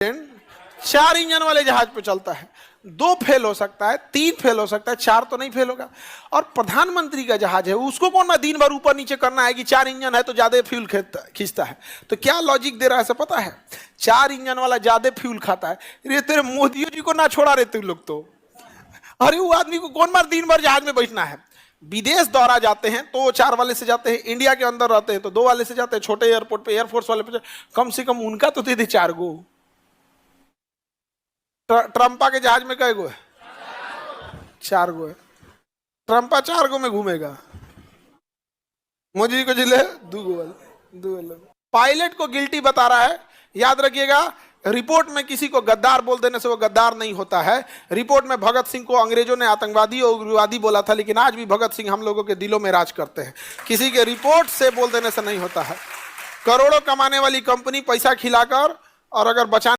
4 engine वाले जहाज पे चलता है, 2 फेल हो सकता है, 3 फेल हो सकता है, 4 तो नहीं फेल होगा। और प्रधानमंत्री का जहाज है, उसको कौन ना दिन भर ऊपर नीचे करना है कि 4 इंजन है तो ज्यादा फ्यूल खींचता है। तो क्या लॉजिक दे रहा है ऐसा पता है? 4 इंजन वाला ज्यादा फ्यूल खाता है। रे तेरे मोदी जी को ना छोड़ा रे तुम लोग तो। अरे वो आदमी को कौन बार दिन भर जहाज में बैठना है? विदेश दौरा जाते हैं तो 4 वाले से जाते हैं, इंडिया के अंदर रहते हैं तो 2 वाले से जाते हैं, छोटे एयरपोर्ट पे एयरफोर्स वाले पे कम से कम उनका तो दे दे 4 गो। ट्रम्पा के जहाज में कई गो है? 4 गो है। ट्रम्पा 4 गो में घूमेगा, मोदी जी को जिले 2 गो वाले। पायलट को गिल्टी बता रहा है। याद रखिएगा, रिपोर्ट में किसी को गद्दार बोल देने से वो गद्दार नहीं होता है। रिपोर्ट में भगत सिंह को अंग्रेजों ने आतंकवादी और उग्रवादी बोला था, लेकिन आज भी भगत सिंह हम लोगों के दिलों में राज करते हैं। किसी के रिपोर्ट से बोल देने से नहीं होता है। करोड़ों कमाने वाली कंपनी पैसा खिलाकर और अगर बचाने